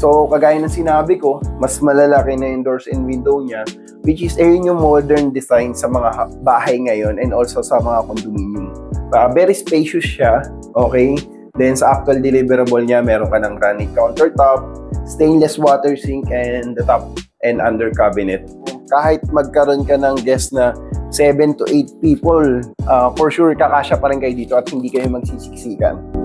So, kagaya ng sinabi ko, mas malalaki na yung doors and window niya, which is ayun yung modern design sa mga bahay ngayon and also sa mga condominium. Very spacious siya, okay? Then, sa actual deliverable niya, meron ka ng granite countertop, stainless water sink, and the top and under cabinet. Kahit magkaroon ka ng guest na 7 to 8 people, for sure, kakasya pa rin kayo dito at hindi kayo magsisiksikan.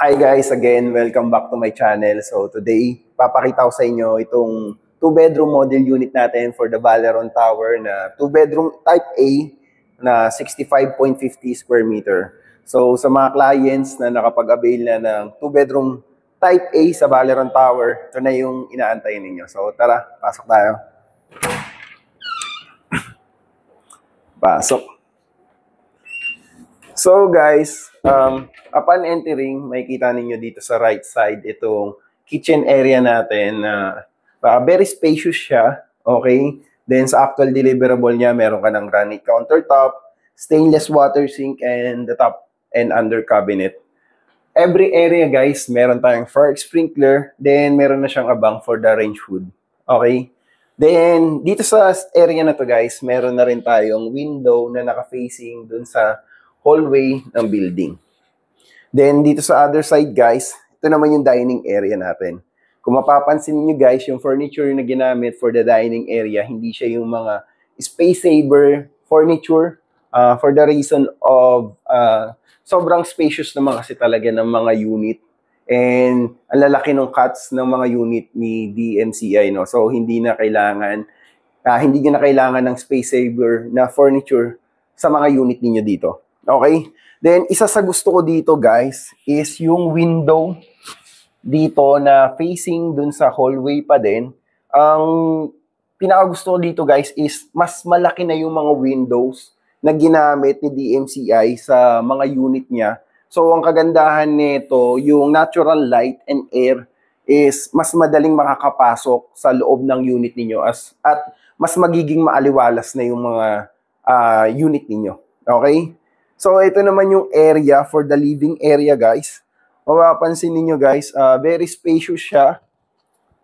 Hi guys, again, welcome back to my channel. So today, papakita ko sa inyo itong 2-bedroom model unit natin for the Valeron Tower na 2-bedroom type A na 65.50 square meter. So sa mga clients na nakapag-avail na ng 2-bedroom type A sa Valeron Tower, ito na yung inaantay ninyo. So tara, pasok tayo. Pasok. So guys, upon entering, makikita ninyo dito sa right side itong kitchen area natin na very spacious siya, okay? Then sa actual deliverable niya, meron ka ng granite countertop, stainless water sink, and the top and under cabinet. Every area guys, meron tayong fire sprinkler, then meron na siyang abang for the range hood, okay? Then dito sa area na to guys, meron na rin tayong window na naka-facing dun sa hallway ng building. Then, dito sa other side, guys, ito naman yung dining area natin. Kung mapapansin niyo guys, yung furniture na ginamit for the dining area, hindi siya yung mga space-saver furniture for the reason of sobrang spacious naman kasi talaga ng mga unit. And ang lalaki ng cuts ng mga unit ni DMCI, no? So, hindi na kailangan ng space-saver na furniture sa mga unit niyo dito. Okay? Then, isa sa gusto ko dito, guys, is yung window dito na facing dun sa hallway pa din. Ang pinakagusto ko dito, guys, is mas malaki na yung mga windows na ginamit ni DMCI sa mga unit niya. So, ang kagandahan nito, yung natural light and air is mas madaling makakapasok sa loob ng unit ninyo at mas magiging maaliwalas na yung mga unit ninyo. Okay? So, ito naman yung area for the living area, guys. Mapapansin niyo guys, very spacious siya.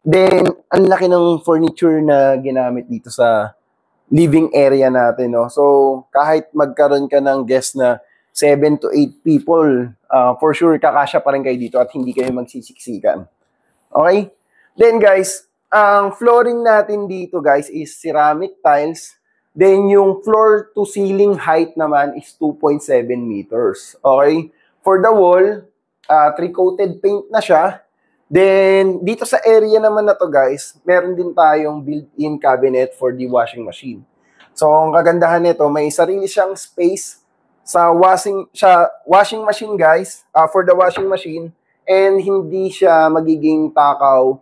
Then, ang laki ng furniture na ginamit dito sa living area natin, no? So, kahit magkaroon ka ng guest na 7 to 8 people, for sure, kakasya pa rin kayo dito at hindi kayo magsisiksikan. Okay? Then, guys, ang flooring natin dito, guys, is ceramic tiles. Then, yung floor to ceiling height naman is 2.7 meters. Okay? For the wall, 3-coated paint na siya. Then, dito sa area naman na to guys, meron din tayong built-in cabinet for the washing machine. So, ang kagandahan nito, may sarili siyang space sa washing machine guys, for the washing machine. And hindi siya magiging takaw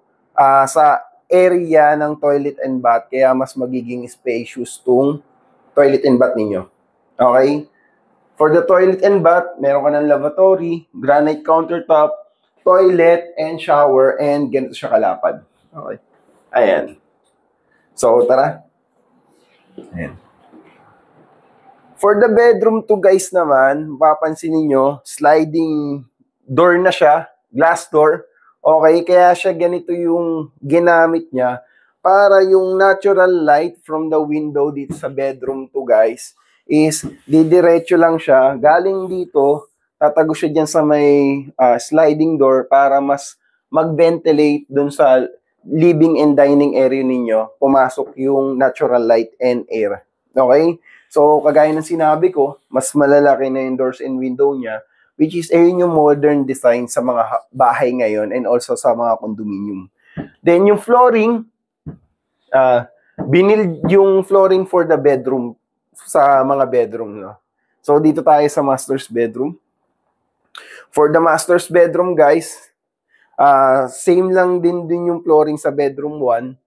sa area ng toilet and bath, kaya mas magiging spacious tong toilet and bath ninyo. Okay? For the toilet and bath, meron ka ng lavatory, granite countertop, toilet, and shower, and ganito siya kalapad. Okay? Ayan. So, tara. Ayan. For the bedroom 2 guys naman, mapapansin niyo sliding door na siya, glass door. Okay, kaya siya ganito yung ginamit niya para yung natural light from the window dito sa bedroom 2 guys is didiretso lang siya. Galing dito, tatago siya dyan sa may sliding door para mas mag-ventilate dun sa living and dining area ninyo. Pumasok yung natural light and air. Okay? So, kagaya ng sinabi ko, mas malalaki na yung doors and window niya, which is ayun yung modern design sa mga bahay ngayon and also sa mga condominium. Then yung flooring, binild yung flooring for the bedroom, sa mga bedroom. No? So dito tayo sa master's bedroom. For the master's bedroom, guys, same lang din yung flooring sa bedroom 1.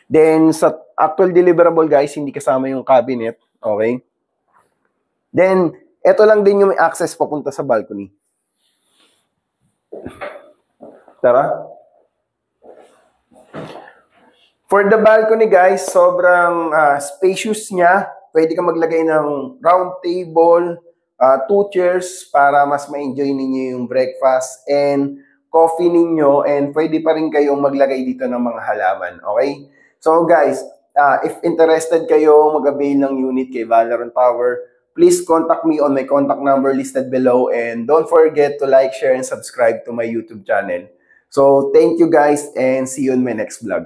Then, sa actual deliverable, guys, hindi kasama yung cabinet. Okay? Then, ito lang din yung may access papunta sa balcony. Tara. For the balcony, guys, sobrang spacious niya. Pwede ka maglagay ng round table, 2 chairs para mas ma-enjoy ninyo yung breakfast and coffee ninyo, and pwede pa rin kayong maglagay dito ng mga halaman. Okay? So guys, if interested kayo mag-avail ng unit kay Valeron Tower, please contact me on my contact number listed below, and don't forget to like, share, and subscribe to my YouTube channel. So thank you guys, and see you in my next vlog.